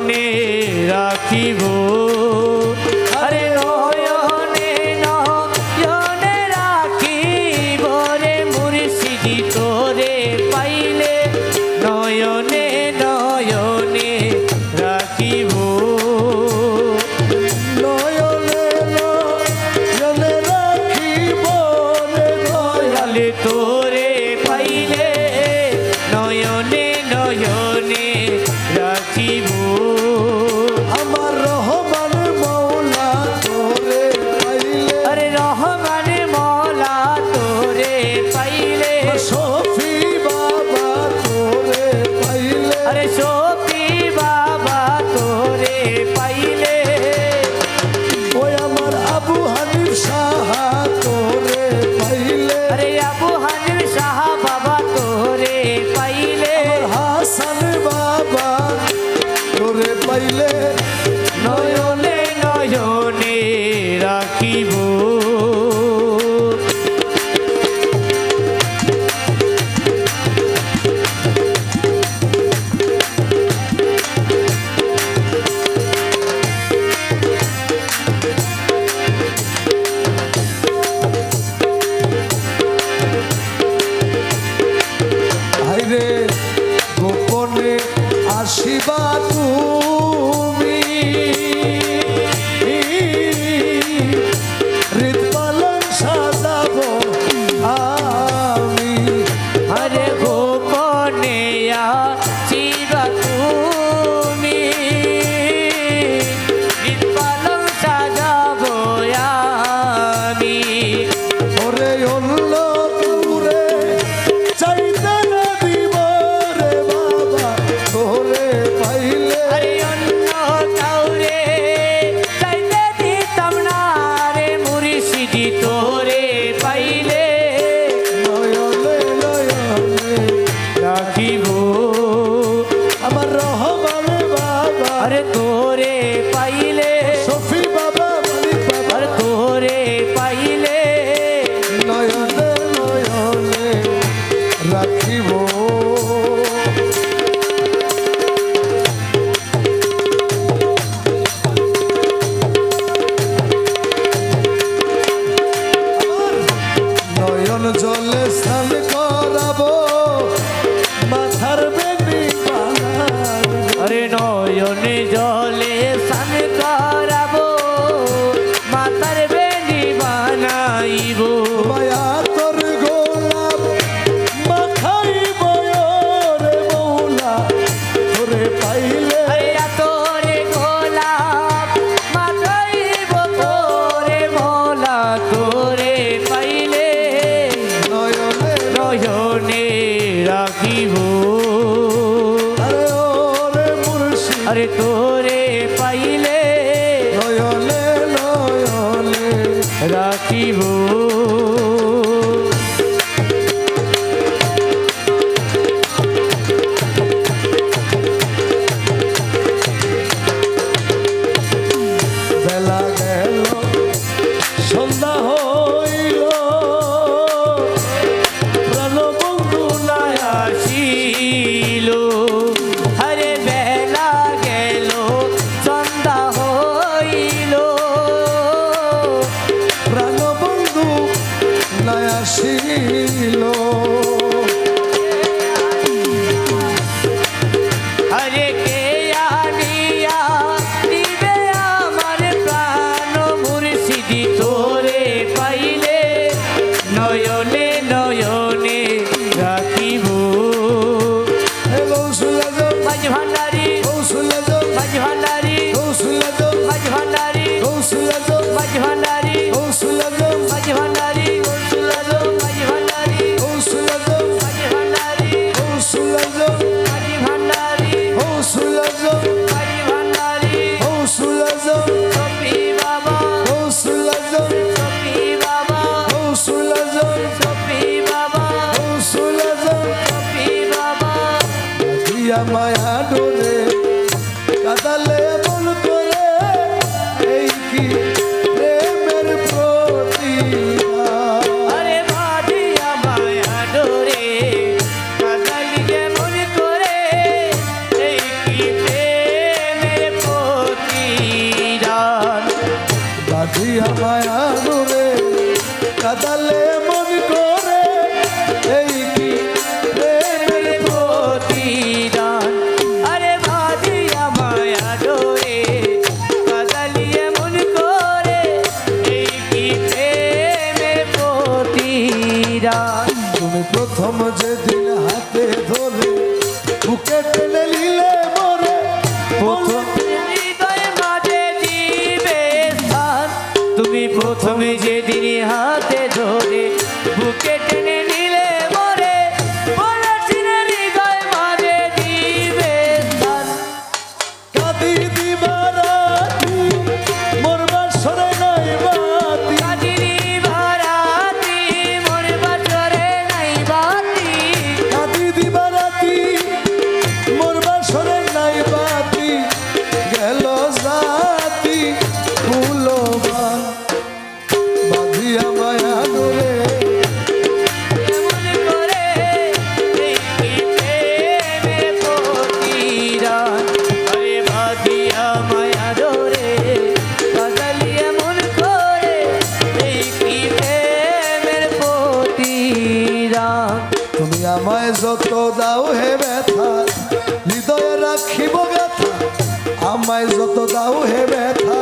নয়নে রাখিব আরে নয়নে নয়নে রাখিব রে মুর্শিদি তোরে পাইলে নয়নে নয়নে রাখিব নয়নে নয়নে রাখিব রে দয়ালে তোরে পাইলে নয়নে নয়নে রাখিব আমার রহমান মৌলা তোরে পাইলে আরে রহমান মৌলা তোরে পাইলে শফি বাবা তোরে পাইলে আরে শফি বাবা তোরে পাইলে ওই আমার আবু হানিফ সাহা তোরে পাইলে আরে আবু হানিফ শাহ বাবা তোরে পাইলে হাসান বাবা তোরে পাইলে নয়নে নয়নে রাখিব হাইরে গোপনে আসিবা তুমি হৃদ পালন সাজাবো আমি আরে গোপনে আসিবা তুমি পালন সাজাবো আমি ওরে অন্য পুরে চাইতে না দিব রে বাবা তোরে পাইলে আরে অন্য কাউরে চাইতে দিতাম না রে মুর্শিদি তোরে পাইলে নয়নে নয়নে রাখিব আমার রহমান বাবা আরে তোরে পাইলে শফি বাবা মালিক বাবা আর তোরে পাইলে নয়নে নয়নে রাখিব নয়ন জলে স্নান করাবো মাথার বেনি বানাবো আরে নয়নে জলে স্নান করাবো মাতার বেনি বানাইব মায়া তোর গোলাপ মাখাইব রে মৌলা তোরে পাইলে আইয়া তোরে গোলাপ মাতাইব তোরে মোলা তোরে পাইলে নয়নে নয়নে রাখিব আরে ওরে মুর্শিদ আরে তোরে পাইলে নয়নে নয়নে রাখিব বেলা গেল সন্ধ্যা হইল প্রাণবন্ধু নাই আসিল আরে বেলা গেল সন্ধ্যা হইল প্রাণবন্ধু নাই আসিল আরে কে আনিয়া দিবে আমার প্রাণ মুর্শিদি তোরে পাইলে নয়নে নয়নে রাখিব গৌসুলাজম মাঝ ভান্ডারি গৌসুলাজম মাঝ ভান্ডারি গৌসুলাজম মাঝ ভান্ডারি গৌসুলাজম মাঝ ভান্ডারি গৌসুলাজম মাঝ ভান্ডারি মাঝ ভান্ডারি গৌসুলাজম মাঝ ভান্ডারি গৌসুলাজম মাঝ ভান্ডারি গৌসুলাজম মাঝ ভান্ডারি গৌসুলাজম সফি বাবা গৌসুলাজম সফি বাবা গৌসুলাজম সফি বাবা গৌসুলাজম সফি বাবা দিয়া মায়া ডোরে কাদালে মন করে এই কি প্রেমের প্রতিভা আরে বাদিয়া মায়া ডোরে কাদালি যে মন করে এই কি প্রেমের বাঁধিয়া মায়া ডোরে কাদালে মন করে এই কি প্রেমের প্রতিদান আরে বাঁধিয়া মায়া ডোরে কাদালিয়ে মন করে এই কি প্রেমের প্রতিদান তুমি প্রথম যেদিন হাতে ধরে বুকে টেনে নিলে মরে প্রথম হৃদয় মাঝে দিবে স্থান তুমি প্রথমে যেদিন হাতে ধরে বুকে টেনে নিলে মরে বলেছিলে হৃদয় মাঝে দিবে স্থান কাঁদি দিবারাতি মোর বাসরে নাই বাতি কাজিনী ভারাতি মোর বাছরে নাই বাতি কাঁদি দিবারাতি মোর বাসরে নাই বাতি গেল জাতি ফুলবান বাঁধিয়া মায়া ডোরে এমন করে এই কি প্রেমের প্রতিদান আরে বাঁধিয়া মায়া ডোরে কাদালিয়ে মন করে এই কি প্রেমের প্রতিদান তুমি আমায় যত দাও হে ব্যথা হৃদয়ে রাখিব ব্যথা আমায় যত দাও হে ব্যথা